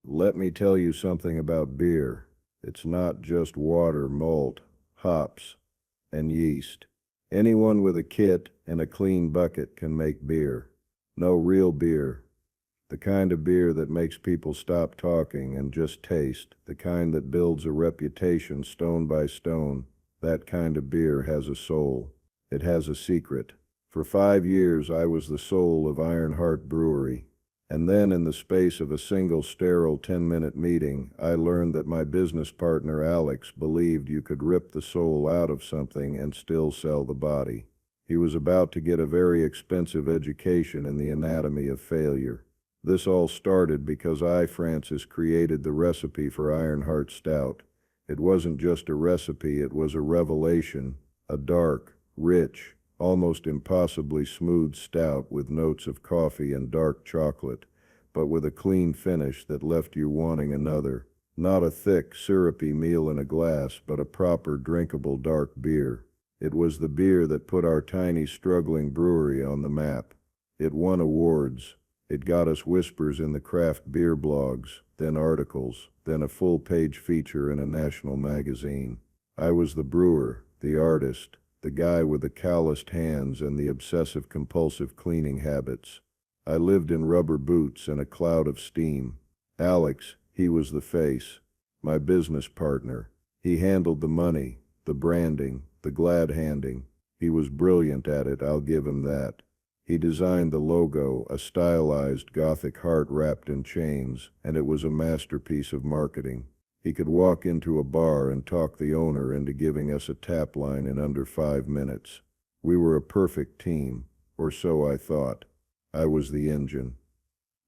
Let me tell you something about beer. It's not just water, malt, hops, and yeast. Anyone with a kit and a clean bucket can make beer. No, real beer. The kind of beer that makes people stop talking and just taste. The kind that builds a reputation stone by stone. That kind of beer has a soul. It has a secret. For 5 years I was the soul of Ironheart Brewery. And then, in the space of a single sterile 10-minute meeting, I learned that my business partner Alex believed you could rip the soul out of something and still sell the body. He was about to get a very expensive education in the anatomy of failure. This all started because I, Francis, created the recipe for Ironheart Stout. It wasn't just a recipe, it was a revelation, a dark, rich, almost impossibly smooth stout with notes of coffee and dark chocolate, but with a clean finish that left you wanting another. Not a thick, syrupy meal in a glass, but a proper, drinkable dark beer. It was the beer that put our tiny, struggling brewery on the map. It won awards. It got us whispers in the craft beer blogs, then articles, then a full-page feature in a national magazine. I was the brewer, the artist, the guy with the calloused hands and the obsessive-compulsive cleaning habits. I lived in rubber boots and a cloud of steam. Alex, he was the face, my business partner. He handled the money, the branding, the glad-handing. He was brilliant at it, I'll give him that. He designed the logo, a stylized Gothic heart wrapped in chains, and it was a masterpiece of marketing. He could walk into a bar and talk the owner into giving us a tap line in under 5 minutes. We were a perfect team, or so I thought. I was the engine.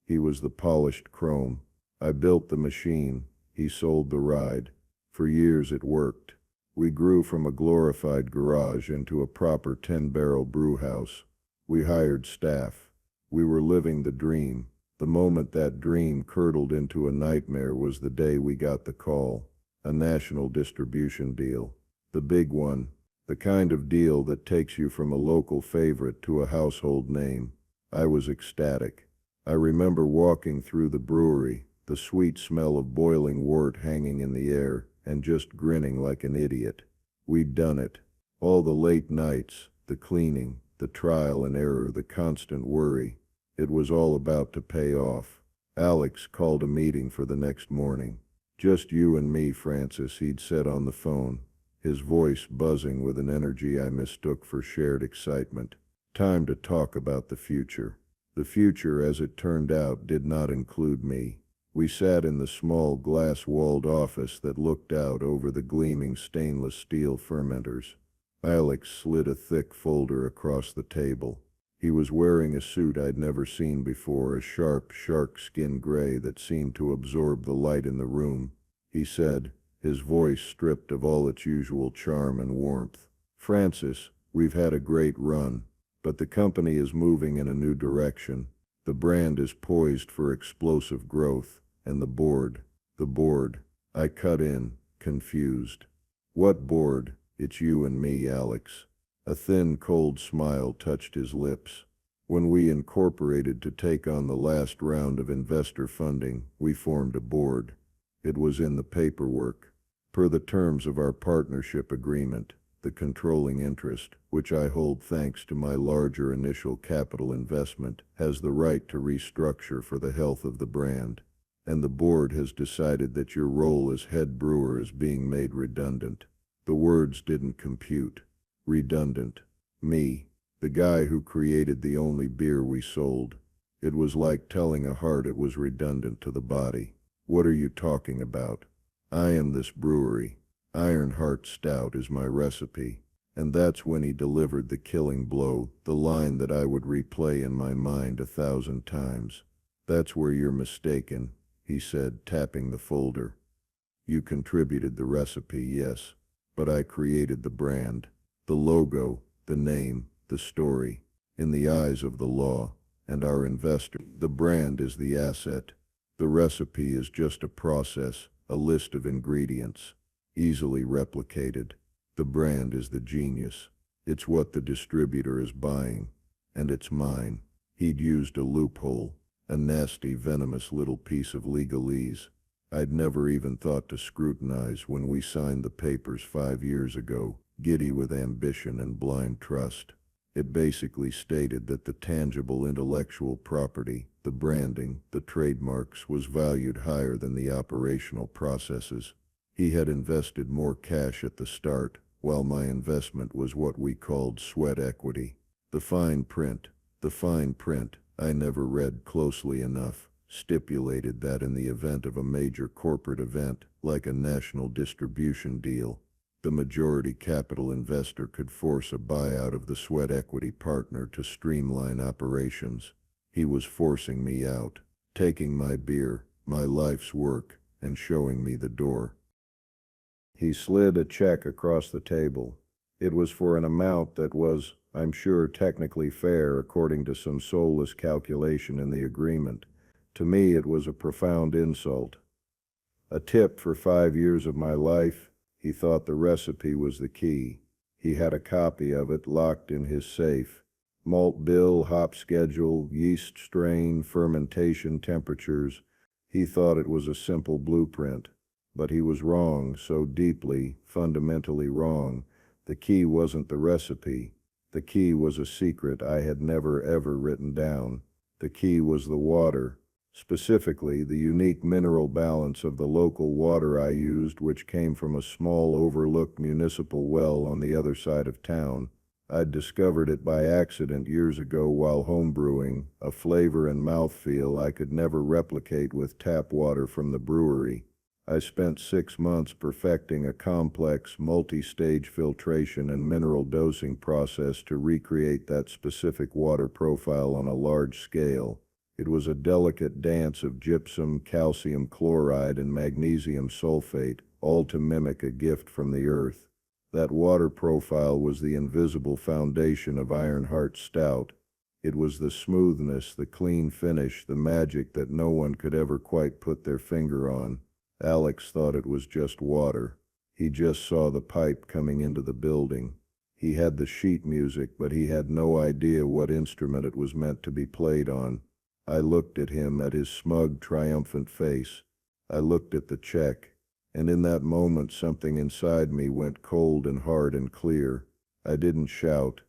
He was the polished chrome. I built the machine. He sold the ride. For years it worked. We grew from a glorified garage into a proper 10-barrel brew house. We hired staff. We were living the dream. The moment that dream curdled into a nightmare was the day we got the call. A national distribution deal. The big one. The kind of deal that takes you from a local favorite to a household name. I was ecstatic. I remember walking through the brewery, the sweet smell of boiling wort hanging in the air, and just grinning like an idiot. We'd done it. All the late nights, the cleaning, the trial and error, the constant worry. It was all about to pay off. Alex called a meeting for the next morning. "Just you and me, Francis," he'd said on the phone, his voice buzzing with an energy I mistook for shared excitement. Time to talk about the future. The future, as it turned out, did not include me. We sat in the small glass-walled office that looked out over the gleaming stainless steel fermenters. Alex slid a thick folder across the table. He was wearing a suit I'd never seen before, a sharp, shark-skin gray that seemed to absorb the light in the room. He said, his voice stripped of all its usual charm and warmth, "Francis, we've had a great run, but the company is moving in a new direction. The brand is poised for explosive growth, and the board. I cut in, confused. "What board? It's you and me, Alex." A thin, cold smile touched his lips. "When we incorporated to take on the last round of investor funding, we formed a board. It was in the paperwork. Per the terms of our partnership agreement, the controlling interest, which I hold thanks to my larger initial capital investment, has the right to restructure for the health of the brand. And the board has decided that your role as head brewer is being made redundant." The words didn't compute. Redundant. Me, the guy who created the only beer we sold. It was like telling a heart it was redundant to the body. "What are you talking about? I am this brewery. Ironheart Stout is my recipe." And that's when he delivered the killing blow, the line that I would replay in my mind 1,000 times. "That's where you're mistaken," he said, tapping the folder. "You contributed the recipe, yes, but I created the brand. The logo, the name, the story. In the eyes of the law and our investor, the brand is the asset. The recipe is just a process, a list of ingredients, easily replicated. The brand is the genius. It's what the distributor is buying, and it's mine." He'd used a loophole. A nasty, venomous little piece of legalese I'd never even thought to scrutinize when we signed the papers 5 years ago, giddy with ambition and blind trust. It basically stated that the tangible intellectual property, the branding, the trademarks, was valued higher than the operational processes. He had invested more cash at the start, while my investment was what we called sweat equity. The fine print, I never read closely enough, stipulated that in the event of a major corporate event, like a national distribution deal, the majority capital investor could force a buyout of the sweat equity partner to streamline operations. He was forcing me out, taking my beer, my life's work, and showing me the door. He slid a check across the table. It was for an amount that was, I'm sure, technically fair according to some soulless calculation in the agreement. To me, it was a profound insult. A tip for 5 years of my life. He thought the recipe was the key. He had a copy of it locked in his safe. Malt bill, hop schedule, yeast strain, fermentation temperatures. He thought it was a simple blueprint. But he was wrong, so deeply, fundamentally wrong. The key wasn't the recipe. The key was a secret I had never ever written down. The key was the water. Specifically, the unique mineral balance of the local water I used, which came from a small overlooked municipal well on the other side of town. I'd discovered it by accident years ago while homebrewing, a flavor and mouthfeel I could never replicate with tap water from the brewery. I spent 6 months perfecting a complex, multi-stage filtration and mineral dosing process to recreate that specific water profile on a large scale. It was a delicate dance of gypsum, calcium chloride, and magnesium sulfate, all to mimic a gift from the earth. That water profile was the invisible foundation of Ironheart's Stout. It was the smoothness, the clean finish, the magic that no one could ever quite put their finger on. Alex thought it was just water. He just saw the pipe coming into the building. He had the sheet music, but he had no idea what instrument it was meant to be played on. I looked at him, at his smug, triumphant face. I looked at the check, and in that moment something inside me went cold and hard and clear. I didn't shout.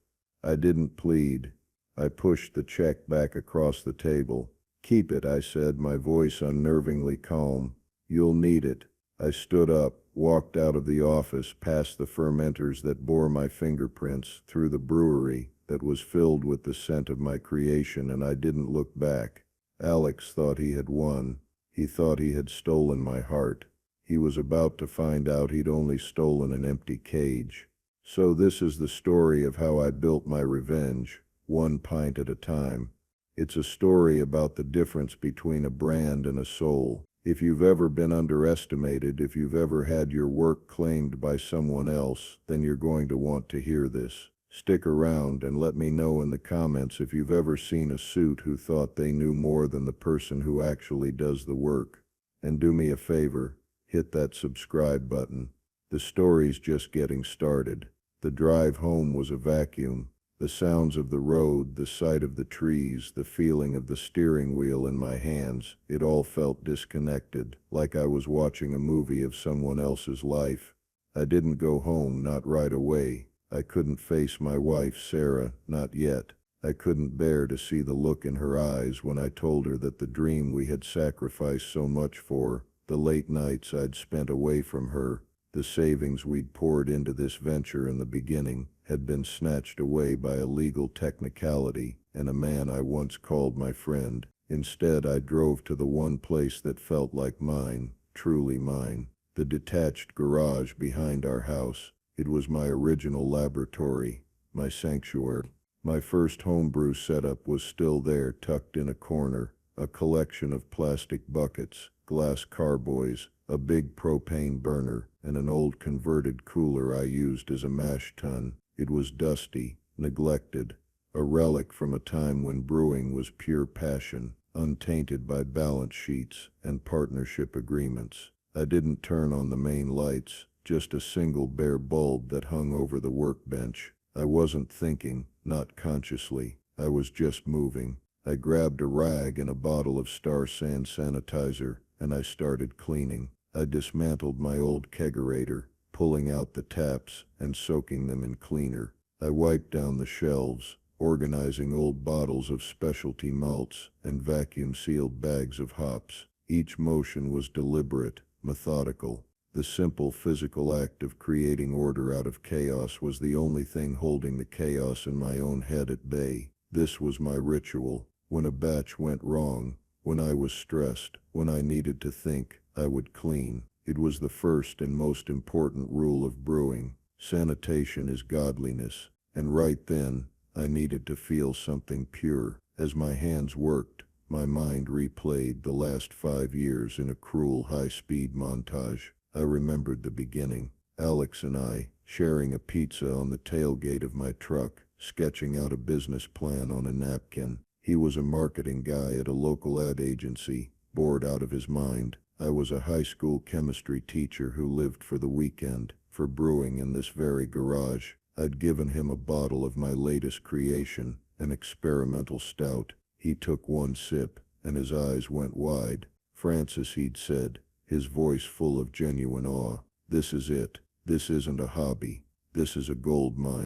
I didn't plead. I pushed the check back across the table. "Keep it," I said, my voice unnervingly calm. "You'll need it." I stood up, walked out of the office, past the fermenters that bore my fingerprints, through the brewery that was filled with the scent of my creation, and I didn't look back. Alex thought he had won. He thought he had stolen my heart. He was about to find out he'd only stolen an empty cage. So this is the story of how I built my revenge, one pint at a time. It's a story about the difference between a brand and a soul. If you've ever been underestimated, if you've ever had your work claimed by someone else, then you're going to want to hear this. Stick around and let me know in the comments if you've ever seen a suit who thought they knew more than the person who actually does the work. And do me a favor, hit that subscribe button. The story's just getting started. The drive home was a vacuum. The sounds of the road, the sight of the trees, the feeling of the steering wheel in my hands, it all felt disconnected, like I was watching a movie of someone else's life. I didn't go home, not right away. I couldn't face my wife, Sarah, not yet. I couldn't bear to see the look in her eyes when I told her that the dream we had sacrificed so much for, the late nights I'd spent away from her, the savings we'd poured into this venture in the beginning, had been snatched away by a legal technicality and a man I once called my friend. Instead, I drove to the one place that felt like mine, truly mine, the detached garage behind our house. It was my original laboratory, my sanctuary. My first homebrew setup was still there, tucked in a corner, a collection of plastic buckets, glass carboys, a big propane burner, and an old converted cooler I used as a mash tun. It was dusty, neglected, a relic from a time when brewing was pure passion, untainted by balance sheets and partnership agreements. I didn't turn on the main lights, just a single bare bulb that hung over the workbench. I wasn't thinking, not consciously. I was just moving. I grabbed a rag and a bottle of Star San sanitizer, and I started cleaning. I dismantled my old kegerator, pulling out the taps and soaking them in cleaner. I wiped down the shelves, organizing old bottles of specialty malts and vacuum-sealed bags of hops. Each motion was deliberate, methodical. The simple physical act of creating order out of chaos was the only thing holding the chaos in my own head at bay. This was my ritual. When a batch went wrong, when I was stressed, when I needed to think, I would clean. It was the first and most important rule of brewing. Sanitation is godliness. And right then, I needed to feel something pure. As my hands worked, my mind replayed the last 5 years in a cruel high-speed montage. I remembered the beginning. Alex and I, sharing a pizza on the tailgate of my truck, sketching out a business plan on a napkin. He was a marketing guy at a local ad agency, bored out of his mind. I was a high school chemistry teacher who lived for the weekend, for brewing in this very garage. I'd given him a bottle of my latest creation, an experimental stout. He took one sip, and his eyes went wide. "Francis," he'd said, his voice full of genuine awe, "this is it. This isn't a hobby. This is a gold mine."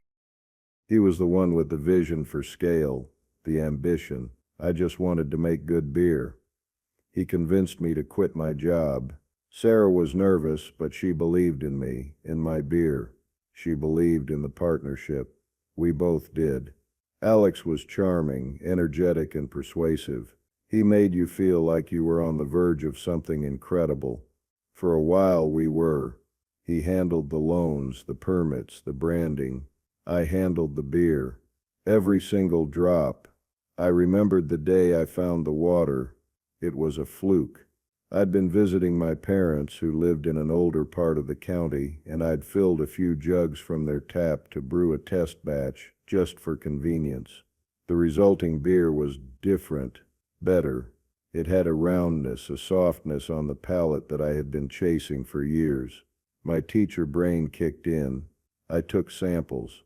He was the one with the vision for scale, the ambition. I just wanted to make good beer. He convinced me to quit my job. Sarah was nervous, but she believed in me, in my beer. She believed in the partnership. We both did. Alex was charming, energetic, and persuasive. He made you feel like you were on the verge of something incredible. For a while we were. He handled the loans, the permits, the branding. I handled the beer. Every single drop. I remembered the day I found the water. It was a fluke. I'd been visiting my parents, who lived in an older part of the county, and I'd filled a few jugs from their tap to brew a test batch, just for convenience. The resulting beer was different, better. It had a roundness, a softness on the palate that I had been chasing for years. My teacher brain kicked in. I took samples.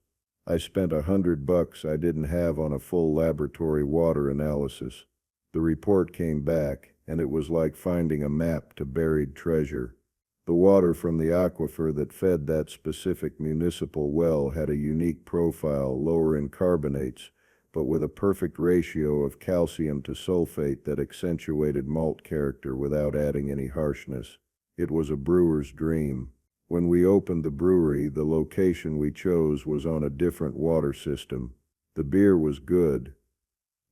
I spent $100 I didn't have on a full laboratory water analysis. The report came back, and it was like finding a map to buried treasure. The water from the aquifer that fed that specific municipal well had a unique profile, lower in carbonates, but with a perfect ratio of calcium to sulfate that accentuated malt character without adding any harshness. It was a brewer's dream. When we opened the brewery, the location we chose was on a different water system. The beer was good,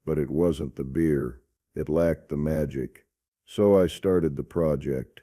but it wasn't the beer. It lacked the magic. So I started the project.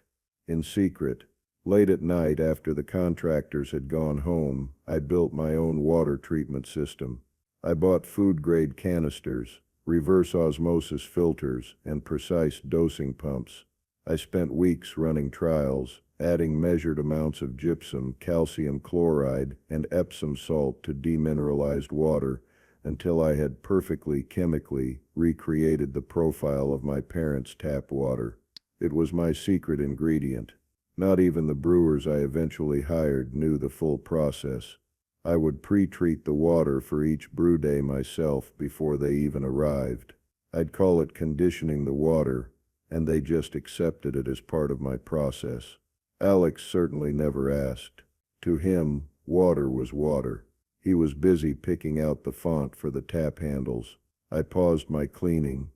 In secret, late at night after the contractors had gone home, I built my own water treatment system. I bought food-grade canisters, reverse osmosis filters, and precise dosing pumps. I spent weeks running trials, adding measured amounts of gypsum, calcium chloride, and Epsom salt to demineralized water until I had perfectly chemically recreated the profile of my parents' tap water. It was my secret ingredient. Not even the brewers I eventually hired knew the full process. I would pre-treat the water for each brew day myself before they even arrived. I'd call it conditioning the water, and they just accepted it as part of my process. Alex certainly never asked. To him, water was water. He was busy picking out the font for the tap handles. I paused my cleaning,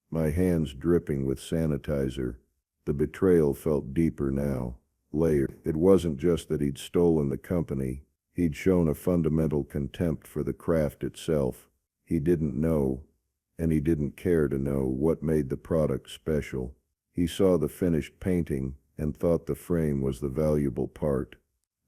my hands dripping with sanitizer. The betrayal felt deeper now, layered. It wasn't just that he'd stolen the company. He'd shown a fundamental contempt for the craft itself. He didn't know, and he didn't care to know, what made the product special. He saw the finished painting and thought the frame was the valuable part.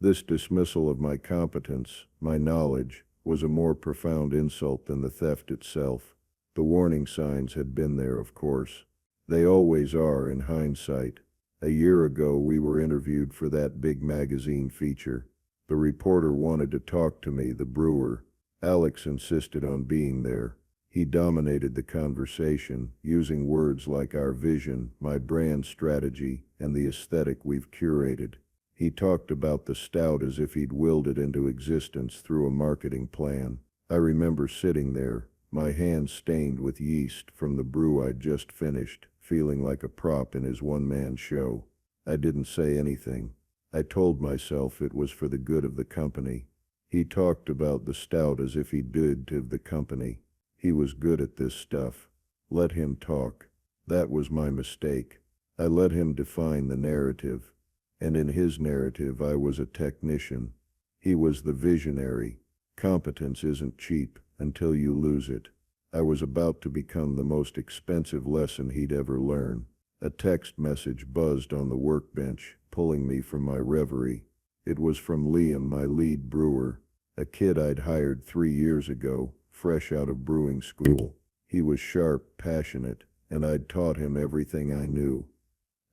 This dismissal of my competence, my knowledge, was a more profound insult than the theft itself. The warning signs had been there, of course. They always are in hindsight. A year ago we were interviewed for that big magazine feature. The reporter wanted to talk to me, the brewer. Alex insisted on being there. He dominated the conversation, using words like our vision, my brand strategy, and the aesthetic we've curated. He talked about the stout as if he'd willed it into existence through a marketing plan. I remember sitting there, my hands stained with yeast from the brew I'd just finished, feeling like a prop in his one-man show. I didn't say anything. I told myself it was for the good of the company. He talked about the stout as if he did to the company. He was good at this stuff. Let him talk. That was my mistake. I let him define the narrative. And in his narrative I was a technician. He was the visionary. Competence isn't cheap until you lose it. I was about to become the most expensive lesson he'd ever learn. A text message buzzed on the workbench, pulling me from my reverie. It was from Liam, my lead brewer, a kid I'd hired 3 years ago, fresh out of brewing school. He was sharp, passionate, and I'd taught him everything I knew.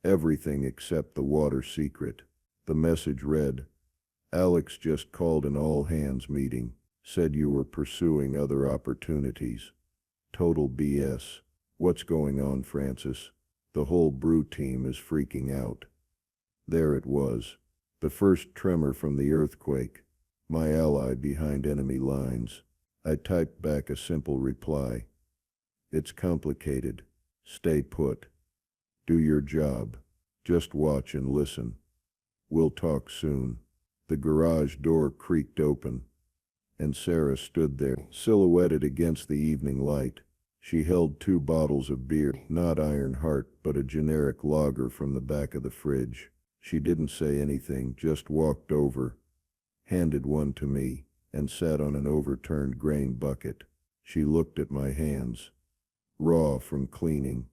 Everything except the water secret. The message read, "Alex just called an all-hands meeting. Said you were pursuing other opportunities." Total BS. What's going on, Francis? The whole brew team is freaking out. There it was. The first tremor from the earthquake. My ally behind enemy lines. I typed back a simple reply. It's complicated. Stay put. Do your job. Just watch and listen. We'll talk soon. The garage door creaked open, and Sarah stood there, silhouetted against the evening light. She held 2 bottles of beer, not Ironheart, but a generic lager from the back of the fridge. She didn't say anything, just walked over, handed one to me, and sat on an overturned grain bucket. She looked at my hands, raw from cleaning,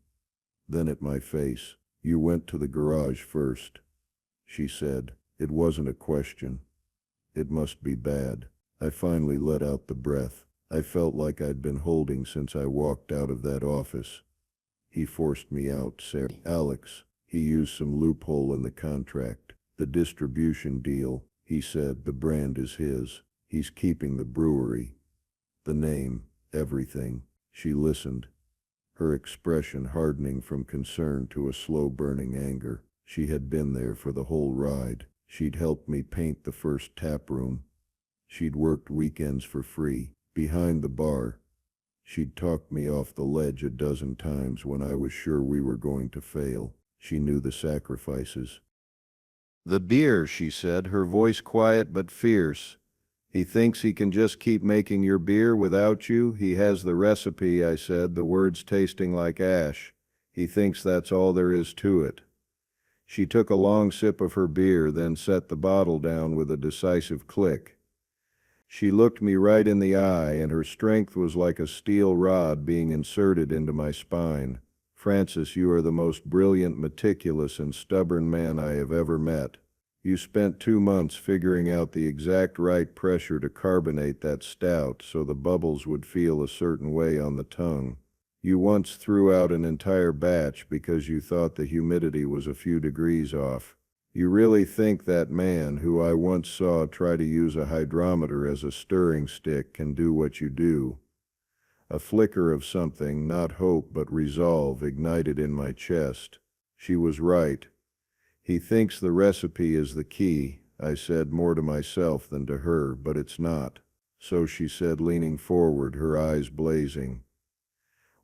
then at my face. "You went to the garage first," she said. It wasn't a question. It must be bad. I finally let out the breath I felt like I'd been holding since I walked out of that office. "He forced me out, Sarah. Alex. He used some loophole in the contract. The distribution deal," he said. "The brand is his. He's keeping the brewery. The name, everything." She listened, her expression hardening from concern to a slow-burning anger. She had been there for the whole ride. She'd helped me paint the first tap room. She'd worked weekends for free, behind the bar. She'd talked me off the ledge a dozen times when I was sure we were going to fail. She knew the sacrifices. "The beer," she said, her voice quiet but fierce. "He thinks he can just keep making your beer without you. He has the recipe," I said, the words tasting like ash. "He thinks that's all there is to it." She took a long sip of her beer, then set the bottle down with a decisive click. She looked me right in the eye, and her strength was like a steel rod being inserted into my spine. "Francis, you are the most brilliant, meticulous, and stubborn man I have ever met. You spent 2 months figuring out the exact right pressure to carbonate that stout so the bubbles would feel a certain way on the tongue. You once threw out an entire batch because you thought the humidity was a few degrees off. You really think that man who I once saw try to use a hydrometer as a stirring stick can do what you do?" A flicker of something, not hope but resolve, ignited in my chest. She was right. "He thinks the recipe is the key," I said, more to myself than to her, "but it's not." "So," she said, leaning forward, her eyes blazing.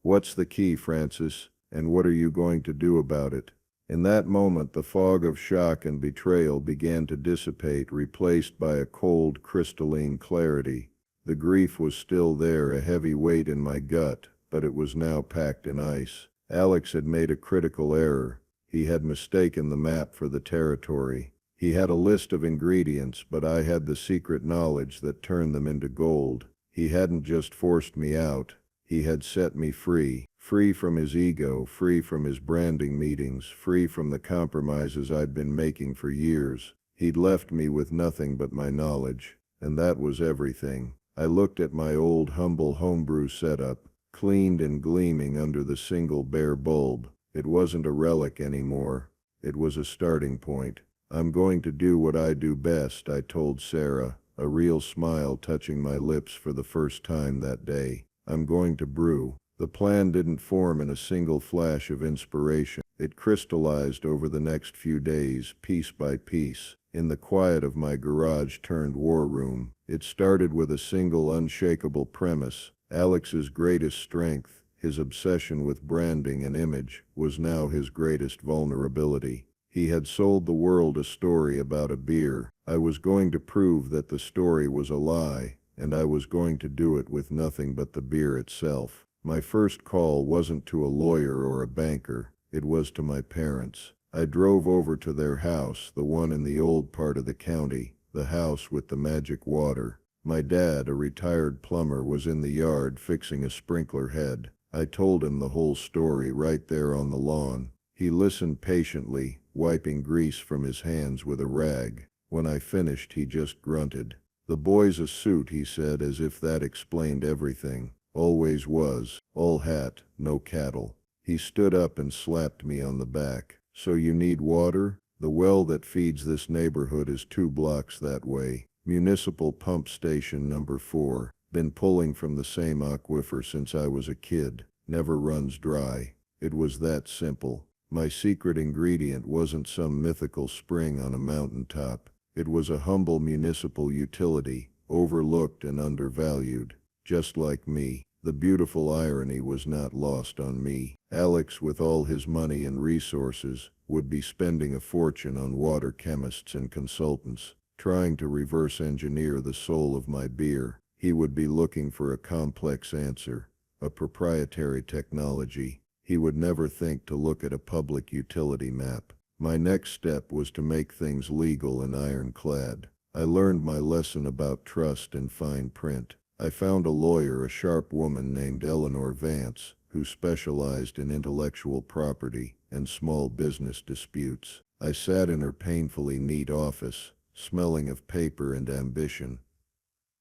"What's the key, Francis, and what are you going to do about it?" In that moment, the fog of shock and betrayal began to dissipate, replaced by a cold, crystalline clarity. The grief was still there, a heavy weight in my gut, but it was now packed in ice. Alex had made a critical error. He had mistaken the map for the territory. He had a list of ingredients, but I had the secret knowledge that turned them into gold. He hadn't just forced me out. He had set me free. Free from his ego, free from his branding meetings, free from the compromises I'd been making for years. He'd left me with nothing but my knowledge, and that was everything. I looked at my old humble homebrew setup, cleaned and gleaming under the single bare bulb. It wasn't a relic anymore. It was a starting point. "I'm going to do what I do best," I told Sarah, a real smile touching my lips for the first time that day. "I'm going to brew." The plan didn't form in a single flash of inspiration. It crystallized over the next few days, piece by piece, in the quiet of my garage-turned war room. It started with a single unshakable premise. Alex's greatest strength, his obsession with branding and image, was now his greatest vulnerability. He had sold the world a story about a beer. I was going to prove that the story was a lie, and I was going to do it with nothing but the beer itself. My first call wasn't to a lawyer or a banker. It was to my parents. I drove over to their house, the one in the old part of the county, the house with the magic water. My dad, a retired plumber, was in the yard fixing a sprinkler head. I told him the whole story right there on the lawn. He listened patiently, wiping grease from his hands with a rag. When I finished, he just grunted. "The boy's a suit," he said, as if that explained everything. "Always was. All hat, no cattle." He stood up and slapped me on the back. "So you need water? The well that feeds this neighborhood is 2 blocks that way. Municipal pump station number 4. Been pulling from the same aquifer since I was a kid. Never runs dry." It was that simple. My secret ingredient wasn't some mythical spring on a mountaintop. It was a humble municipal utility, overlooked and undervalued. Just like me. The beautiful irony was not lost on me. Alex, with all his money and resources, would be spending a fortune on water chemists and consultants, trying to reverse engineer the soul of my beer. He would be looking for a complex answer, a proprietary technology. He would never think to look at a public utility map. My next step was to make things legal and ironclad. I learned my lesson about trust in fine print. I found a lawyer, a sharp woman named Eleanor Vance, who specialized in intellectual property and small business disputes. I sat in her painfully neat office, smelling of paper and ambition,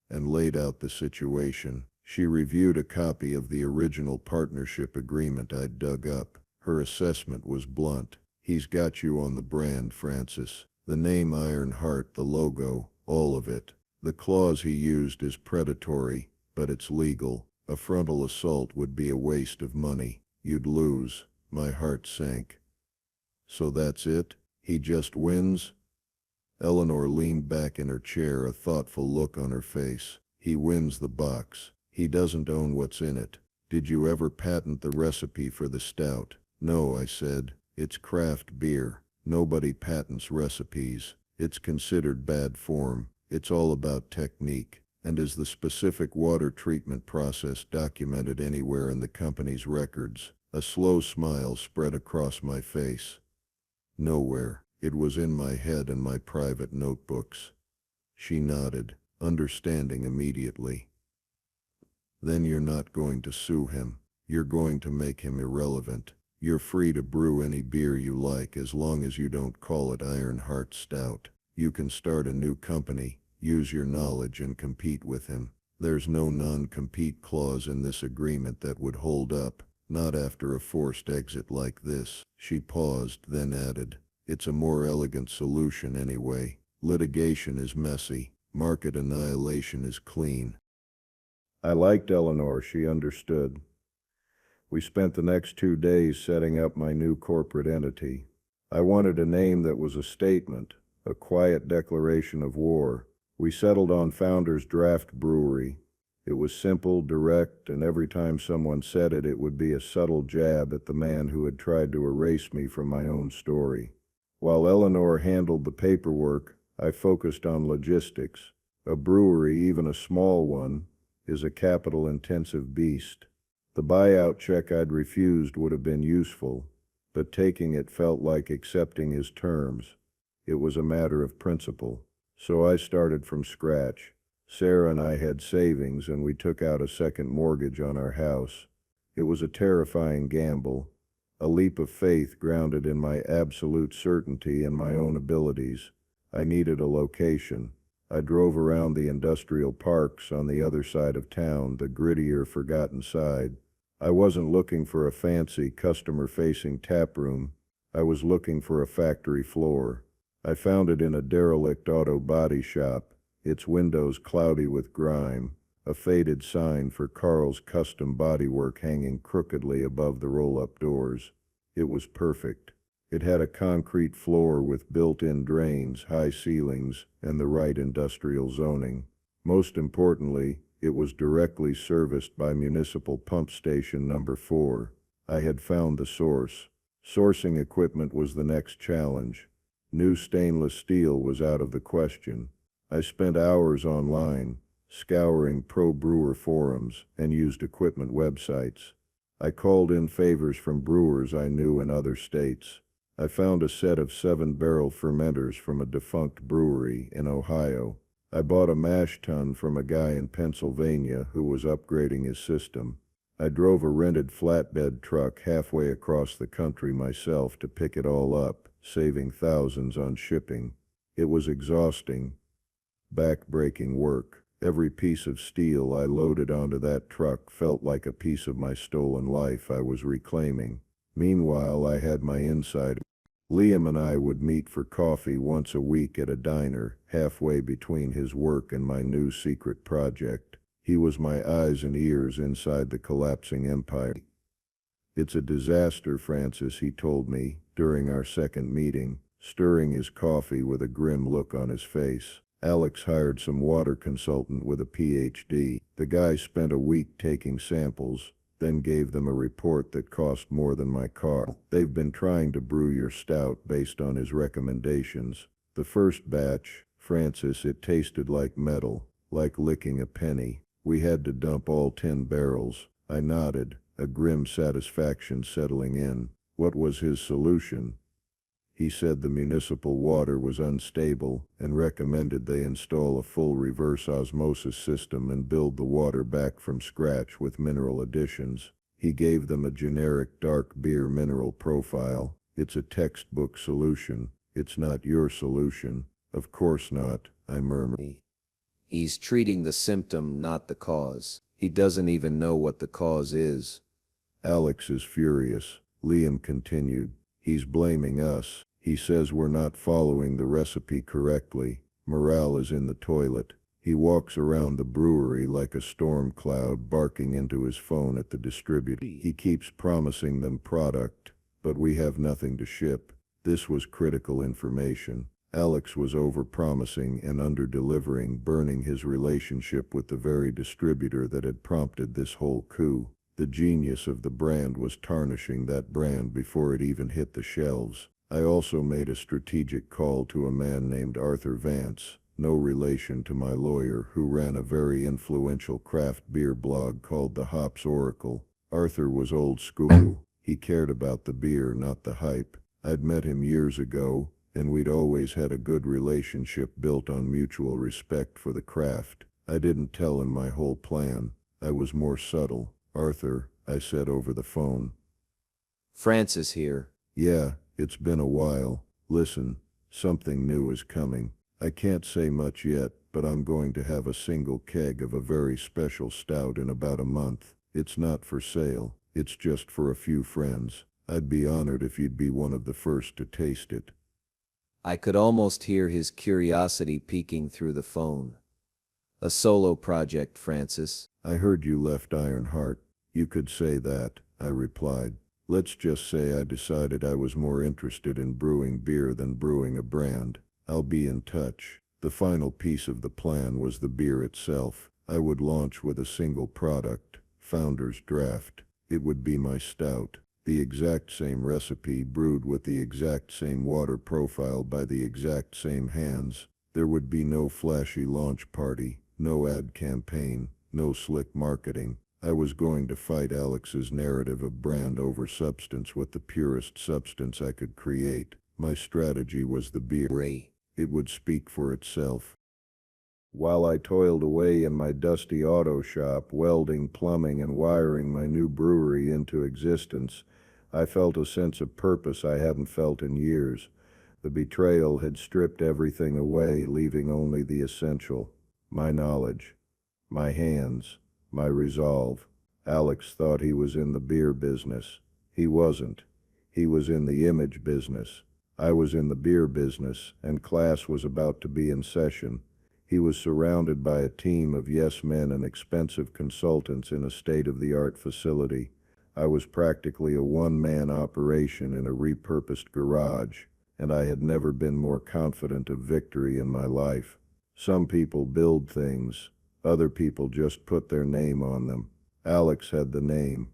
and laid out the situation. She reviewed a copy of the original partnership agreement I'd dug up. Her assessment was blunt. "He's got you on the brand, Francis. The name Ironheart, the logo, all of it. The clause he used is predatory, but it's legal. A frontal assault would be a waste of money. You'd lose." My heart sank. "So that's it? He just wins?" Eleanor leaned back in her chair, a thoughtful look on her face. "He wins the box. He doesn't own what's in it. Did you ever patent the recipe for the stout?" "No," I said. "It's craft beer. Nobody patents recipes. It's considered bad form. It's all about technique." "And is the specific water treatment process documented anywhere in the company's records?" A slow smile spread across my face. "Nowhere. It was in my head and my private notebooks." She nodded, understanding immediately. "Then you're not going to sue him. You're going to make him irrelevant. You're free to brew any beer you like as long as you don't call it Ironheart Stout. You can start a new company, use your knowledge and compete with him. There's no non-compete clause in this agreement that would hold up, not after a forced exit like this." She paused, then added, "It's a more elegant solution anyway. Litigation is messy. Market annihilation is clean." I liked Eleanor. She understood. We spent the next 2 days setting up my new corporate entity. I wanted a name that was a statement, a quiet declaration of war. We settled on Founder's Draft Brewery. It was simple, direct, and every time someone said it, it would be a subtle jab at the man who had tried to erase me from my own story. While Eleanor handled the paperwork, I focused on logistics. A brewery, even a small one, is a capital-intensive beast. The buyout check I'd refused would have been useful, but taking it felt like accepting his terms. It was a matter of principle. So I started from scratch. Sarah and I had savings, and we took out a second mortgage on our house. It was a terrifying gamble, a leap of faith grounded in my absolute certainty in my own abilities. I needed a location. I drove around the industrial parks on the other side of town, the grittier, forgotten side. I wasn't looking for a fancy, customer-facing tap room. I was looking for a factory floor. I found it in a derelict auto body shop, its windows cloudy with grime, a faded sign for Carl's Custom Bodywork hanging crookedly above the roll-up doors. It was perfect. It had a concrete floor with built-in drains, high ceilings, and the right industrial zoning. Most importantly, It was directly serviced by municipal pump station number 4. I had found the source. Sourcing equipment was the next challenge. New stainless steel was out of the question. I spent hours online, scouring pro-brewer forums and used equipment websites. I called in favors from brewers I knew in other states. I found a set of 7-barrel fermenters from a defunct brewery in Ohio. I bought a mash tun from a guy in Pennsylvania who was upgrading his system. I drove a rented flatbed truck halfway across the country myself to pick it all up, saving thousands on shipping. It was exhausting, back-breaking work. Every piece of steel I loaded onto that truck felt like a piece of my stolen life I was reclaiming. Meanwhile, I had my inside. Liam and I would meet for coffee once a week at a diner, halfway between his work and my new secret project. He was my eyes and ears inside the collapsing empire. "It's a disaster, Francis," he told me during our second meeting, stirring his coffee with a grim look on his face. "Alex hired some water consultant with a PhD. The guy spent a week taking samples, then gave them a report that cost more than my car. They've been trying to brew your stout based on his recommendations. The first batch, Francis, it tasted like metal, like licking a penny. We had to dump all 10 barrels. I nodded, a grim satisfaction settling in. What was his solution? He said the municipal water was unstable and recommended they install a full reverse osmosis system and build the water back from scratch with mineral additions. He gave them a generic dark beer mineral profile. It's a textbook solution. It's not your solution. Of course not, I murmured. He's treating the symptom, not the cause. He doesn't even know what the cause is. Alex is furious, Liam continued. He's blaming us. He says we're not following the recipe correctly. Morale is in the toilet. He walks around the brewery like a storm cloud, barking into his phone at the distributor. He keeps promising them product, but we have nothing to ship. This was critical information. Alex was over-promising and under-delivering, burning his relationship with the very distributor that had prompted this whole coup. The genius of the brand was tarnishing that brand before it even hit the shelves. I also made a strategic call to a man named Arthur Vance, no relation to my lawyer, who ran a very influential craft beer blog called The Hops Oracle. Arthur was old school. He cared about the beer, not the hype. I'd met him years ago, and we'd always had a good relationship built on mutual respect for the craft. I didn't tell him my whole plan. I was more subtle. "Arthur," I said over the phone. "Francis here." "Yeah, it's been a while. Listen, something new is coming. I can't say much yet, but I'm going to have a single keg of a very special stout in about a month. It's not for sale. It's just for a few friends. I'd be honored if you'd be one of the first to taste it." I could almost hear his curiosity peeking through the phone. "A solo project, Francis?" "I heard you left Ironheart." "You could say that," I replied. "Let's just say I decided I was more interested in brewing beer than brewing a brand. I'll be in touch." The final piece of the plan was the beer itself. I would launch with a single product, Founder's Draft. It would be my stout. The exact same recipe, brewed with the exact same water profile by the exact same hands. There would be no flashy launch party, no ad campaign, no slick marketing. I was going to fight Alex's narrative of brand over substance with the purest substance I could create. My strategy was the beer. It would speak for itself. While I toiled away in my dusty auto shop, welding, plumbing, and wiring my new brewery into existence, I felt a sense of purpose I hadn't felt in years. The betrayal had stripped everything away, leaving only the essential: my knowledge, my hands, my resolve. Alex thought he was in the beer business. He wasn't. He was in the image business. I was in the beer business, and class was about to be in session. He was surrounded by a team of yes men and expensive consultants in a state-of-the-art facility. I was practically a one-man operation in a repurposed garage, and I had never been more confident of victory in my life. Some people build things. Other people just put their name on them. Alex had the name.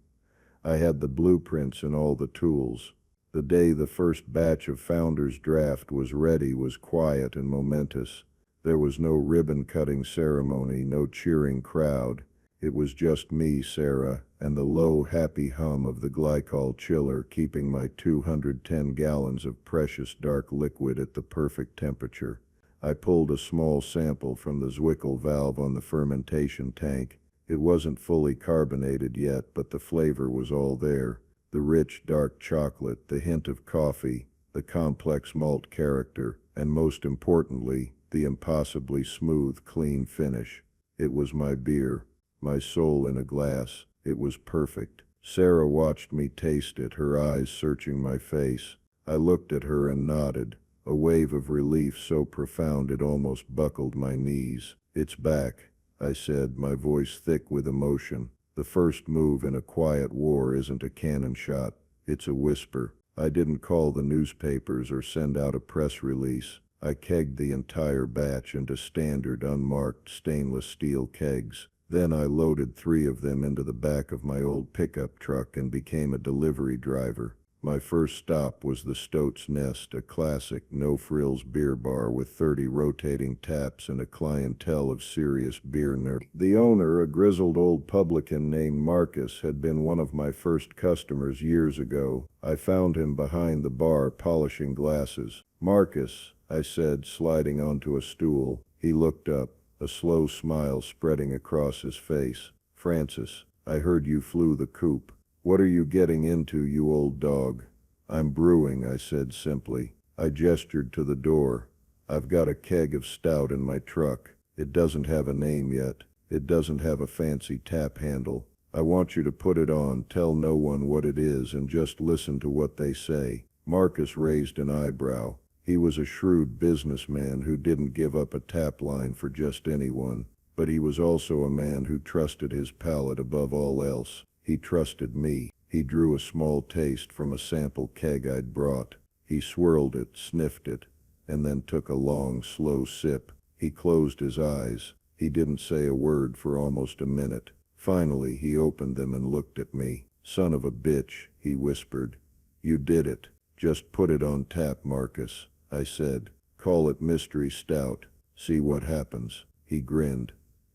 I had the blueprints and all the tools. The day the first batch of Founders Draft was ready was quiet and momentous. There was no ribbon-cutting ceremony, no cheering crowd. It was just me, Sarah, and the low, happy hum of the glycol chiller keeping my 210 gallons of precious dark liquid at the perfect temperature. I pulled a small sample from the Zwickle valve on the fermentation tank. It wasn't fully carbonated yet, but the flavor was all there. The rich, dark chocolate, the hint of coffee, the complex malt character, and most importantly, the impossibly smooth, clean finish. It was my beer, my soul in a glass. It was perfect. Sarah watched me taste it, her eyes searching my face. I looked at her and nodded, a wave of relief so profound it almost buckled my knees. "It's back," I said, my voice thick with emotion. "The first move in a quiet war isn't a cannon shot, it's a whisper." I didn't call the newspapers or send out a press release. I kegged the entire batch into standard unmarked stainless steel kegs. Then I loaded 3 of them into the back of my old pickup truck and became a delivery driver. My first stop was the Stout's Nest, a classic, no-frills beer bar with 30 rotating taps and a clientele of serious beer nerds. The owner, a grizzled old publican named Marcus, had been one of my first customers years ago. I found him behind the bar polishing glasses. "Marcus," I said, sliding onto a stool. He looked up, a slow smile spreading across his face. "Francis, I heard you flew the coop. What are you getting into, you old dog?" "I'm brewing," I said simply. I gestured to the door. "I've got a keg of stout in my truck. It doesn't have a name yet. It doesn't have a fancy tap handle. I want you to put it on, tell no one what it is, and just listen to what they say." Marcus raised an eyebrow. He was a shrewd businessman who didn't give up a tap line for just anyone, but he was also a man who trusted his palate above all else. He trusted me. He drew a small taste from a sample keg I'd brought. He swirled it, sniffed it, and then took a long, slow sip. He closed his eyes. He didn't say a word for almost a minute. Finally, he opened them and looked at me. "Son of a bitch," he whispered. "You did it. Just put it on tap, Marcus," I said. "Call it Mystery Stout. See what happens." He grinned.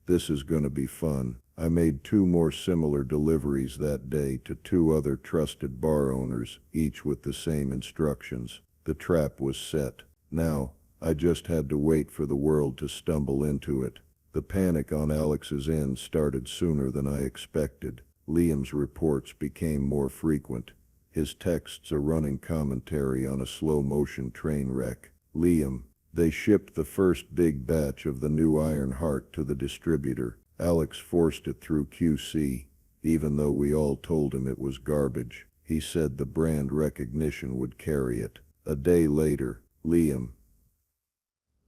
"This is gonna be fun." I made 2 more similar deliveries that day to 2 other trusted bar owners, each with the same instructions. The trap was set. Now, I just had to wait for the world to stumble into it. The panic on Alex's end started sooner than I expected. Liam's reports became more frequent. His texts a running commentary on a slow-motion train wreck. "Liam, they shipped the first big batch of the new Iron Heart to the distributor. Alex forced it through QC, even though we all told him it was garbage. He said the brand recognition would carry it." A day later, "Liam,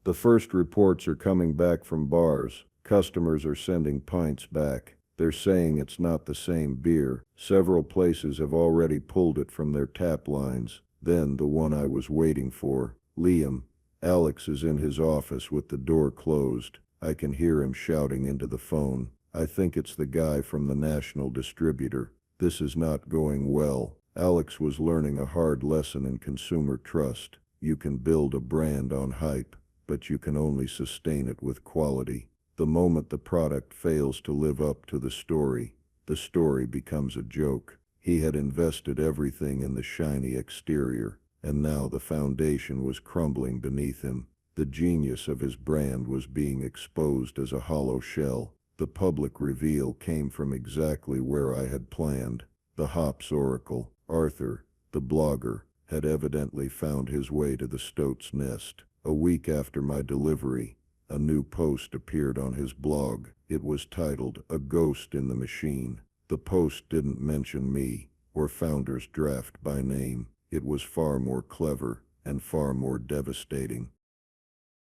the first reports are coming back from bars. Customers are sending pints back. They're saying it's not the same beer. Several places have already pulled it from their tap lines." Then the one I was waiting for. "Liam, Alex is in his office with the door closed. I can hear him shouting into the phone. I think it's the guy from the national distributor. This is not going well." Alex was learning a hard lesson in consumer trust. You can build a brand on hype, but you can only sustain it with quality. The moment the product fails to live up to the story becomes a joke. He had invested everything in the shiny exterior, and now the foundation was crumbling beneath him. The genius of his brand was being exposed as a hollow shell. The public reveal came from exactly where I had planned. The hops oracle, Arthur, the blogger, had evidently found his way to the Stout's Nest. A week after my delivery, a new post appeared on his blog. It was titled, "A Ghost in the Machine." The post didn't mention me or Founders Draft by name. It was far more clever and far more devastating.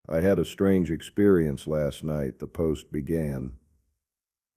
"I had a strange experience last night," the post began.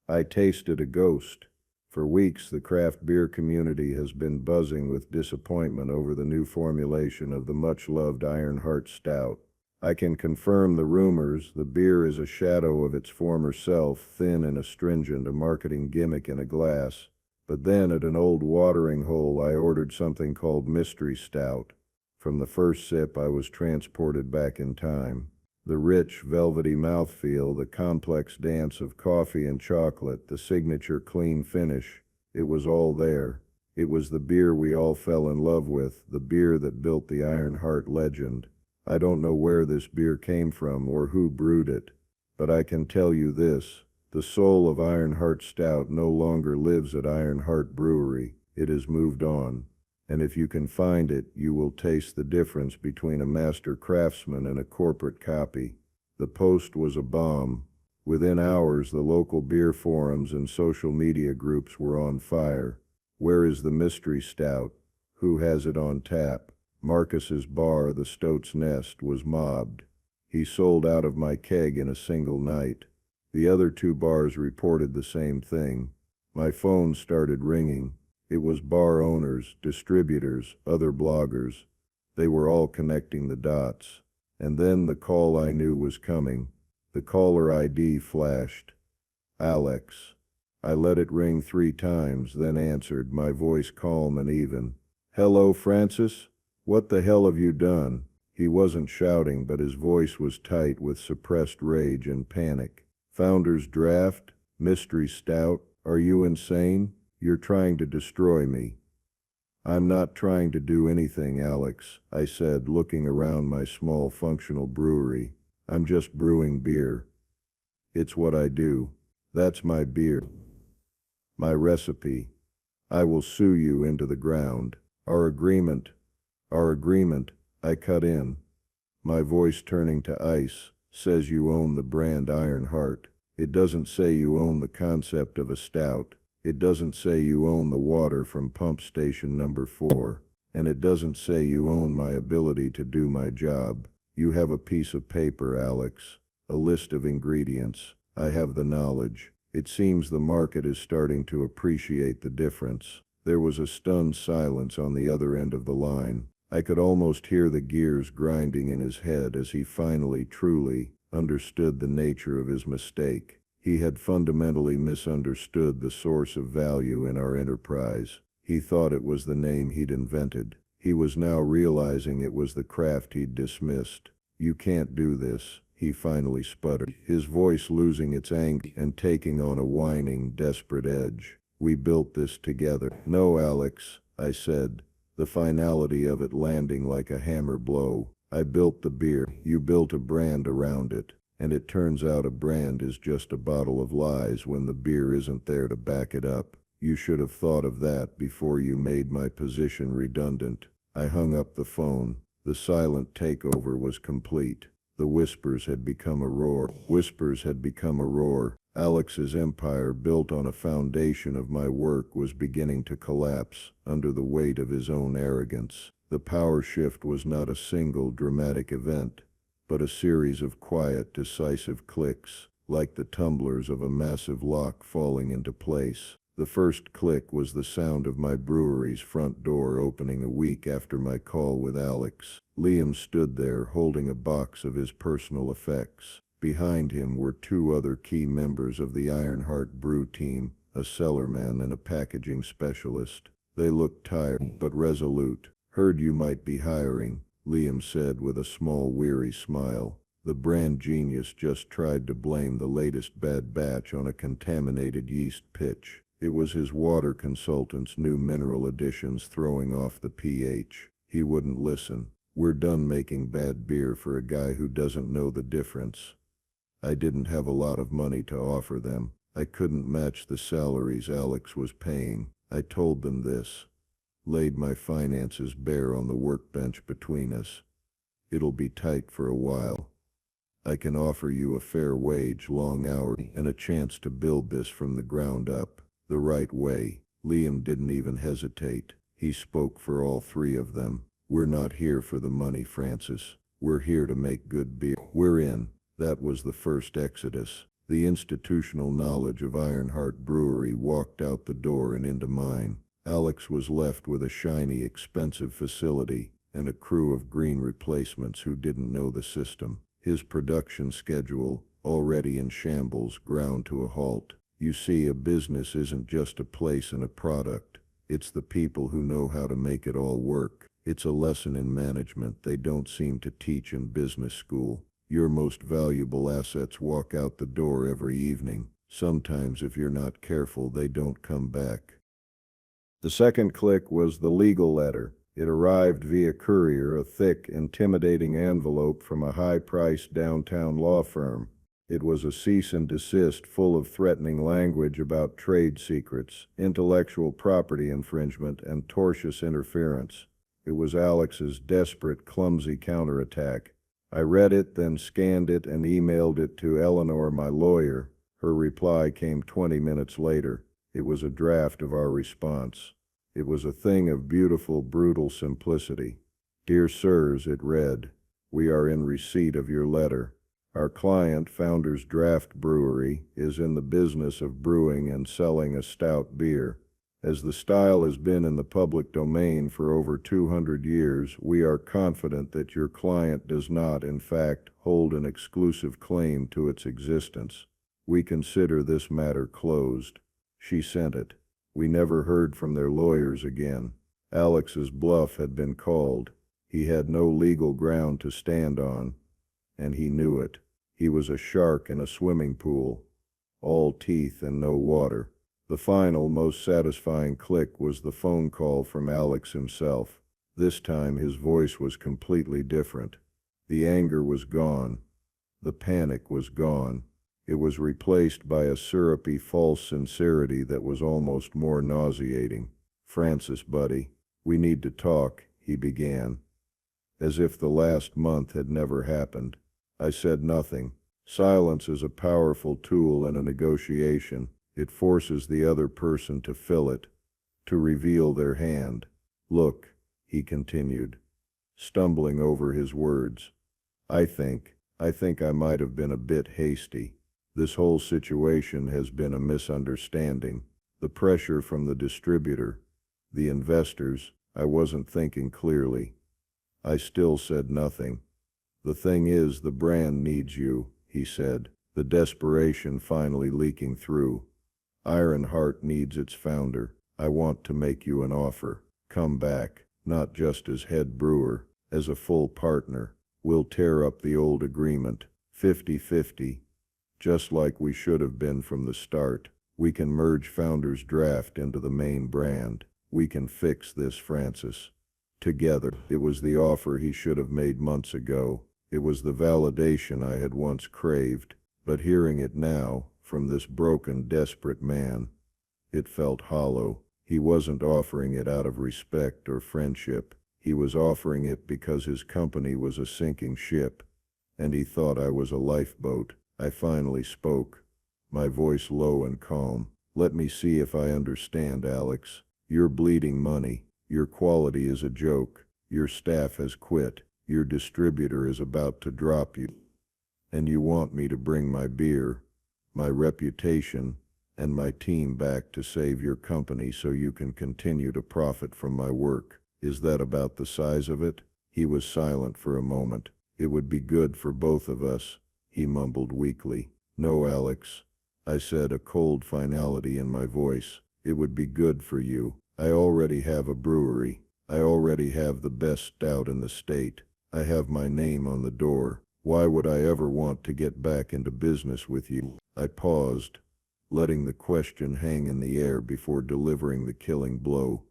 "I tasted a ghost." For weeks, the craft beer community has been buzzing with disappointment over the new formulation of the much-loved Iron Heart Stout. I can confirm the rumors. The beer is a shadow of its former self, thin and astringent, a marketing gimmick in a glass. But then at an old watering hole I ordered something called Mystery Stout. From the first sip I was transported back in time. The rich, velvety mouthfeel, the complex dance of coffee and chocolate, the signature clean finish, it was all there. It was the beer we all fell in love with, the beer that built the Ironheart legend. I don't know where this beer came from or who brewed it, but I can tell you this. The soul of Ironheart Stout no longer lives at Ironheart Brewery. It has moved on. And if you can find it, you will taste the difference between a master craftsman and a corporate copy. The post was a bomb. Within hours, the local beer forums and social media groups were on fire. Where is the Mystery Stout? Who has it on tap? Marcus's bar, the Stoat's Nest, was mobbed. He sold out of my keg in a single night. The other two bars reported the same thing. My phone started ringing. It was bar owners, distributors, other bloggers. They were all connecting the dots. And then the call I knew was coming. The caller ID flashed. Alex. I let it ring 3 times, then answered, my voice calm and even. Hello, Francis? What the hell have you done? He wasn't shouting, but his voice was tight with suppressed rage and panic. Founder's Draft? Mystery Stout? Are you insane? You're trying to destroy me. I'm not trying to do anything, Alex, I said, looking around my small functional brewery. I'm just brewing beer. It's what I do. That's my beer. My recipe. I will sue you into the ground. Our agreement, I cut in. My voice turning to ice, says you own the brand Ironheart. It doesn't say you own the concept of a stout. It doesn't say you own the water from pump station number 4. And it doesn't say you own my ability to do my job. You have a piece of paper, Alex. A list of ingredients. I have the knowledge. It seems the market is starting to appreciate the difference. There was a stunned silence on the other end of the line. I could almost hear the gears grinding in his head as he finally, truly, understood the nature of his mistake. He had fundamentally misunderstood the source of value in our enterprise. He thought it was the name he'd invented. He was now realizing it was the craft he'd dismissed. You can't do this, he finally sputtered, his voice losing its anger and taking on a whining, desperate edge. We built this together. No, Alex, I said, the finality of it landing like a hammer blow. I built the beer. You built a brand around it. And it turns out a brand is just a bottle of lies when the beer isn't there to back it up. You should have thought of that before you made my position redundant. I hung up the phone. The silent takeover was complete. The whispers had become a roar. Whispers had become a roar. Alex's empire, built on a foundation of my work, was beginning to collapse under the weight of his own arrogance. The power shift was not a single dramatic event, but a series of quiet, decisive clicks, like the tumblers of a massive lock falling into place. The first click was the sound of my brewery's front door opening a week after my call with Alex. Liam stood there holding a box of his personal effects. Behind him were 2 other key members of the Ironheart brew team, a cellarman and a packaging specialist. They looked tired, but resolute. Heard you might be hiring, Liam said with a small weary smile. The brand genius just tried to blame the latest bad batch on a contaminated yeast pitch. It was his water consultant's new mineral additions throwing off the pH. He wouldn't listen. We're done making bad beer for a guy who doesn't know the difference. I didn't have a lot of money to offer them. I couldn't match the salaries Alex was paying. I told them this. Laid my finances bare on the workbench between us. It'll be tight for a while. I can offer you a fair wage, long hours, and a chance to build this from the ground up, the right way. Liam didn't even hesitate. He spoke for all 3 of them. We're not here for the money, Francis. We're here to make good beer. We're in. That was the first exodus. The institutional knowledge of Ironheart Brewery walked out the door and into mine. Alex was left with a shiny, expensive facility, and a crew of green replacements who didn't know the system. His production schedule, already in shambles, ground to a halt. You see, a business isn't just a place and a product. It's the people who know how to make it all work. It's a lesson in management they don't seem to teach in business school. Your most valuable assets walk out the door every evening. Sometimes, if you're not careful, they don't come back. The second click was the legal letter. It arrived via courier, a thick, intimidating envelope from a high-priced downtown law firm. It was a cease and desist full of threatening language about trade secrets, intellectual property infringement, and tortious interference. It was Alex's desperate, clumsy counterattack. I read it, then scanned it and emailed it to Eleanor, my lawyer. Her reply came 20 minutes later. It was a draft of our response. It was a thing of beautiful, brutal simplicity. Dear Sirs, it read, we are in receipt of your letter. Our client, Founders Draft Brewery, is in the business of brewing and selling a stout beer. As the style has been in the public domain for over 200 years, we are confident that your client does not, in fact, hold an exclusive claim to its existence. We consider this matter closed. She sent it. We never heard from their lawyers again. Alex's bluff had been called. He had no legal ground to stand on, and he knew it. He was a shark in a swimming pool, all teeth and no water. The final, most satisfying click was the phone call from Alex himself. This time his voice was completely different. The anger was gone. The panic was gone. It was replaced by a syrupy false sincerity that was almost more nauseating. Francis, buddy, we need to talk, he began, as if the last month had never happened. I said nothing. Silence is a powerful tool in a negotiation. It forces the other person to fill it, to reveal their hand. Look, he continued, stumbling over his words. I think I might have been a bit hasty. This whole situation has been a misunderstanding. The pressure from the distributor, the investors, I wasn't thinking clearly. I still said nothing. The thing is, the brand needs you, he said, the desperation finally leaking through. Ironheart needs its founder. I want to make you an offer. Come back, not just as head brewer, as a full partner. We'll tear up the old agreement, 50-50, just like we should have been from the start. We can merge Founders Draft into the main brand. We can fix this, Francis. Together. It was the offer he should have made months ago. It was the validation I had once craved. But hearing it now, from this broken, desperate man, it felt hollow. He wasn't offering it out of respect or friendship. He was offering it because his company was a sinking ship, and he thought I was a lifeboat. I finally spoke, my voice low and calm. Let me see if I understand, Alex. You're bleeding money. Your quality is a joke. Your staff has quit. Your distributor is about to drop you. And you want me to bring my beer, my reputation, and my team back to save your company so you can continue to profit from my work. Is that about the size of it? He was silent for a moment. It would be good for both of us, he mumbled weakly. No, Alex, I said, a cold finality in my voice. It would be good for you. I already have a brewery. I already have the best stout in the state. I have my name on the door. Why would I ever want to get back into business with you? I paused, letting the question hang in the air before delivering the killing blow.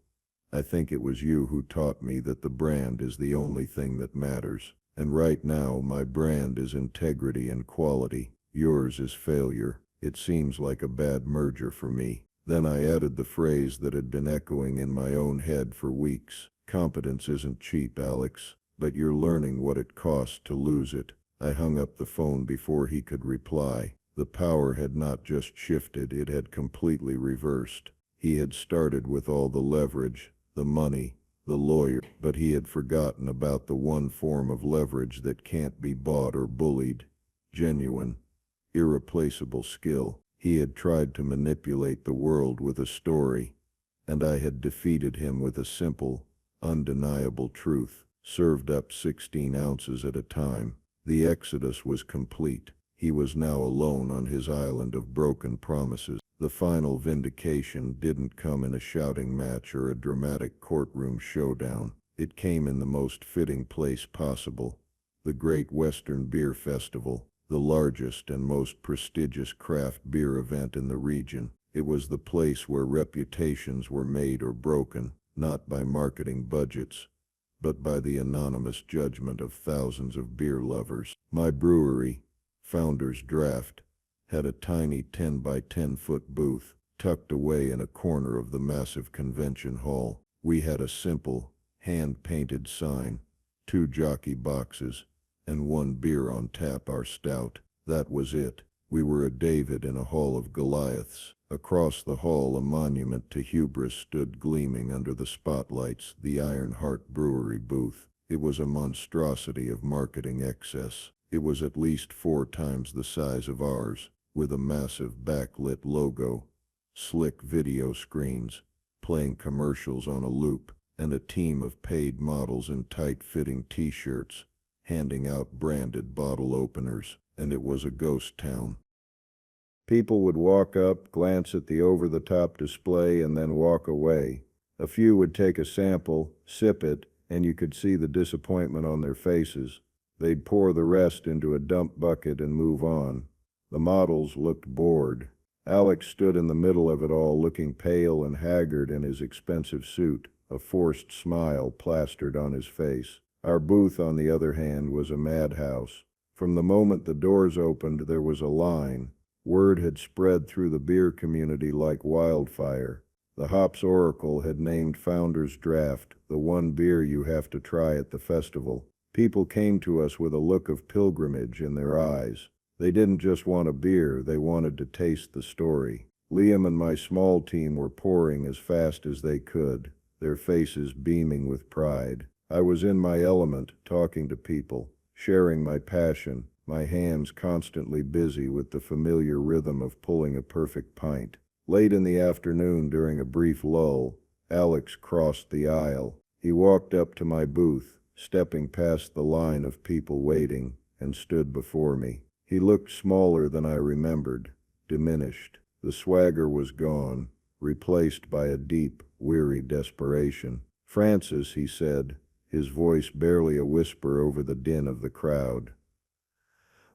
I think it was you who taught me that the brand is the only thing that matters. And right now, my brand is integrity and quality. Yours is failure. It seems like a bad merger for me. Then I added the phrase that had been echoing in my own head for weeks. Competence isn't cheap, Alex, but you're learning what it costs to lose it. I hung up the phone before he could reply. The power had not just shifted, it had completely reversed. He had started with all the leverage, the money, the lawyer, but he had forgotten about the one form of leverage that can't be bought or bullied. Genuine, irreplaceable skill. He had tried to manipulate the world with a story, and I had defeated him with a simple, undeniable truth. served up 16 ounces at a time. The exodus was complete. He was now alone on his island of broken promises. The final vindication didn't come in a shouting match or a dramatic courtroom showdown. It came in the most fitting place possible. The Great Western Beer Festival, the largest and most prestigious craft beer event in the region. It was the place where reputations were made or broken, not by marketing budgets, but by the anonymous judgment of thousands of beer lovers. My brewery, Founder's Draft, had a tiny 10 by 10 foot booth tucked away in a corner of the massive convention hall. We had a simple, hand-painted sign, 2 jockey boxes, and 1 beer on tap, our Stout. That was it. We were a David in a hall of Goliaths. Across the hall, a monument to hubris stood gleaming under the spotlights, the Iron Heart Brewery booth. It was a monstrosity of marketing excess. It was at least 4 times the size of ours, with a massive backlit logo, slick video screens, playing commercials on a loop, and a team of paid models in tight-fitting t-shirts, handing out branded bottle openers, and it was a ghost town. People would walk up, glance at the over-the-top display, and then walk away. A few would take a sample, sip it, and you could see the disappointment on their faces. They'd pour the rest into a dump bucket and move on. The models looked bored. Alex stood in the middle of it all, looking pale and haggard in his expensive suit, a forced smile plastered on his face. Our booth, on the other hand, was a madhouse. From the moment the doors opened, there was a line. Word had spread through the beer community like wildfire. The Hops Oracle had named Founder's Draft the one beer you have to try at the festival. People came to us with a look of pilgrimage in their eyes. They didn't just want a beer, they wanted to taste the story. Liam and my small team were pouring as fast as they could, their faces beaming with pride. I was in my element, talking to people, sharing my passion, my hands constantly busy with the familiar rhythm of pulling a perfect pint. Late in the afternoon, during a brief lull, Alex crossed the aisle. He walked up to my booth, stepping past the line of people waiting, and stood before me. He looked smaller than I remembered, diminished. The swagger was gone, replaced by a deep, weary desperation. "Francis," he said, his voice barely a whisper over the din of the crowd.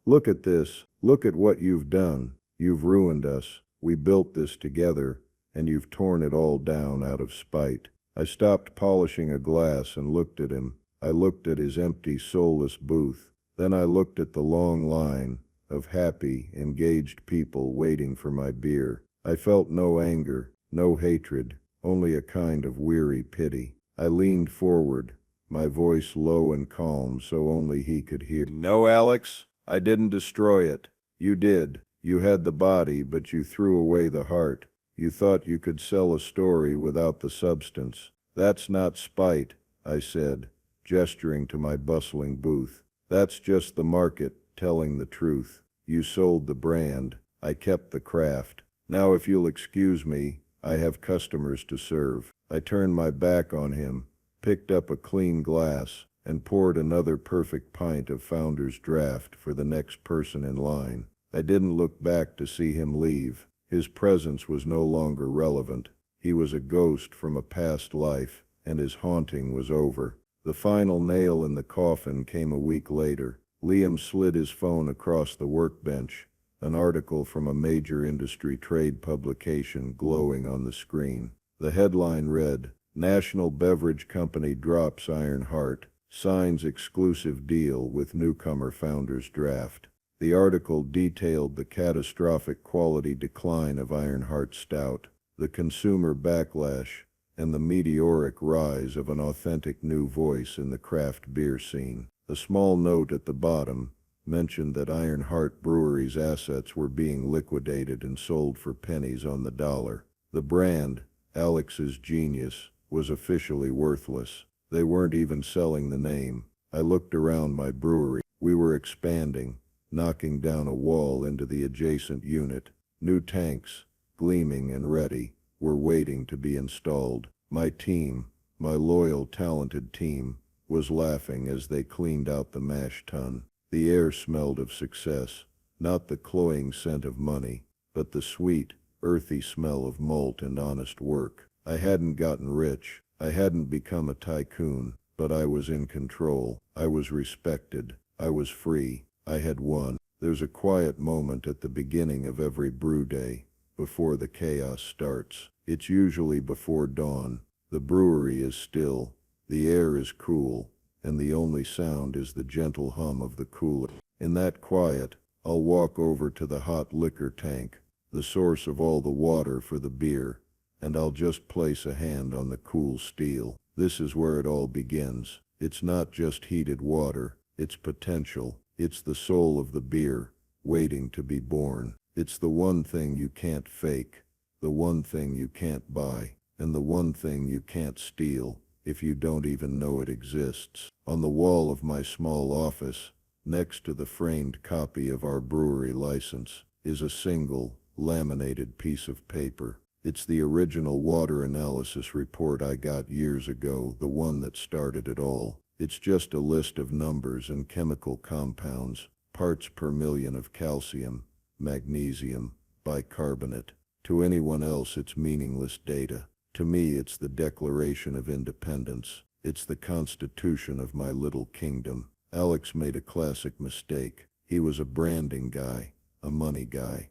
"Look at this. Look at what you've done. You've ruined us. We built this together, and you've torn it all down out of spite." I stopped polishing a glass and looked at him. I looked at his empty, soulless booth. Then I looked at the long line of happy, engaged people waiting for my beer. I felt no anger, no hatred, only a kind of weary pity. I leaned forward, my voice low and calm so only he could hear. "No, Alex, I didn't destroy it. You did. You had the body, but you threw away the heart. You thought you could sell a story without the substance. That's not spite," I said, gesturing to my bustling booth. "That's just the market telling the truth. You sold the brand. I kept the craft. Now if you'll excuse me, I have customers to serve." I turned my back on him, picked up a clean glass, and poured another perfect pint of Founder's Draft for the next person in line. I didn't look back to see him leave. His presence was no longer relevant. He was a ghost from a past life, and his haunting was over. The final nail in the coffin came a week later. Liam slid his phone across the workbench, an article from a major industry trade publication glowing on the screen. The headline read, "National Beverage Company drops Iron Heart, signs exclusive deal with newcomer Founder's Draft." The article detailed the catastrophic quality decline of Iron Heart Stout, the consumer backlash, and the meteoric rise of an authentic new voice in the craft beer scene. A small note at the bottom mentioned that Iron Heart Brewery's assets were being liquidated and sold for pennies on the dollar. The brand, Alex's Genius, was officially worthless. They weren't even selling the name. I looked around my brewery. We were expanding, knocking down a wall into the adjacent unit. New tanks, gleaming and ready, were waiting to be installed. My team, my loyal, talented team, was laughing as they cleaned out the mash tun. The air smelled of success, not the cloying scent of money, but the sweet, earthy smell of malt and honest work. I hadn't gotten rich, I hadn't become a tycoon, but I was in control. I was respected, I was free, I had won. There's a quiet moment at the beginning of every brew day, before the chaos starts. It's usually before dawn. The brewery is still, the air is cool, and the only sound is the gentle hum of the cooler. In that quiet, I'll walk over to the hot liquor tank, the source of all the water for the beer, and I'll just place a hand on the cool steel. This is where it all begins. It's not just heated water, it's potential. It's the soul of the beer, waiting to be born. It's the one thing you can't fake, the one thing you can't buy, and the one thing you can't steal if you don't even know it exists. On the wall of my small office, next to the framed copy of our brewery license, is a single, laminated piece of paper. It's the original water analysis report I got years ago, the one that started it all. It's just a list of numbers and chemical compounds, parts per million of calcium, magnesium, bicarbonate. To anyone else it's meaningless data. To me it's the Declaration of Independence. It's the constitution of my little kingdom. Alex made a classic mistake. He was a branding guy, a money guy,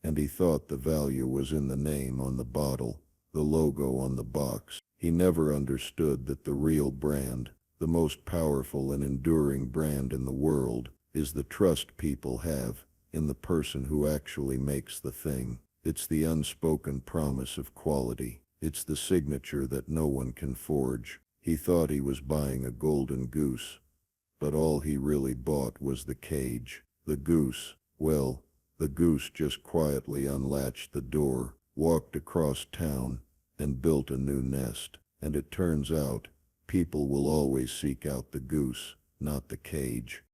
and he thought the value was in the name on the bottle, the logo on the box. He never understood that the real brand, the most powerful and enduring brand in the world, is the trust people have in the person who actually makes the thing. It's the unspoken promise of quality. It's the signature that no one can forge. He thought he was buying a golden goose, but all he really bought was the cage. The goose, well, the goose just quietly unlatched the door, walked across town, and built a new nest. And it turns out, people will always seek out the goose, not the cage.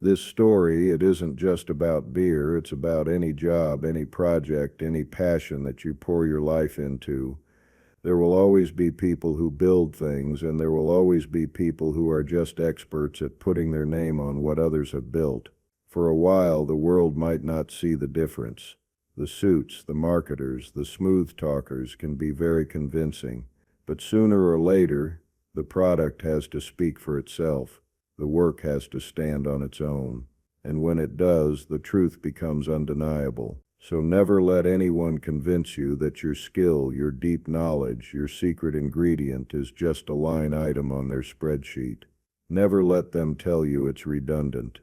This story, it isn't just about beer, it's about any job, any project, any passion that you pour your life into. There will always be people who build things, and there will always be people who are just experts at putting their name on what others have built. For a while, the world might not see the difference. The suits, the marketers, the smooth talkers can be very convincing, but sooner or later, the product has to speak for itself. The work has to stand on its own. And when it does, the truth becomes undeniable. So never let anyone convince you that your skill, your deep knowledge, your secret ingredient is just a line item on their spreadsheet. Never let them tell you it's redundant.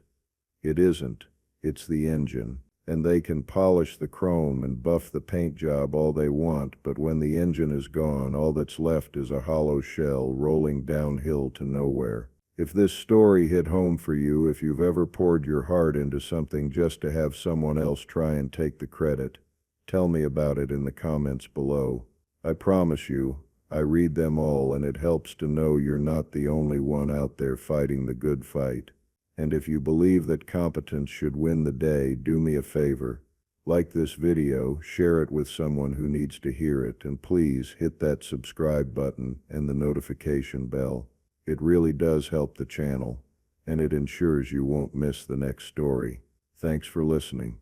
It isn't. It's the engine. And they can polish the chrome and buff the paint job all they want, but when the engine is gone, all that's left is a hollow shell rolling downhill to nowhere. If this story hit home for you, if you've ever poured your heart into something just to have someone else try and take the credit, tell me about it in the comments below. I promise you, I read them all, and it helps to know you're not the only one out there fighting the good fight. And if you believe that competence should win the day, do me a favor. Like this video, share it with someone who needs to hear it, and please hit that subscribe button and the notification bell. It really does help the channel, and it ensures you won't miss the next story. Thanks for listening.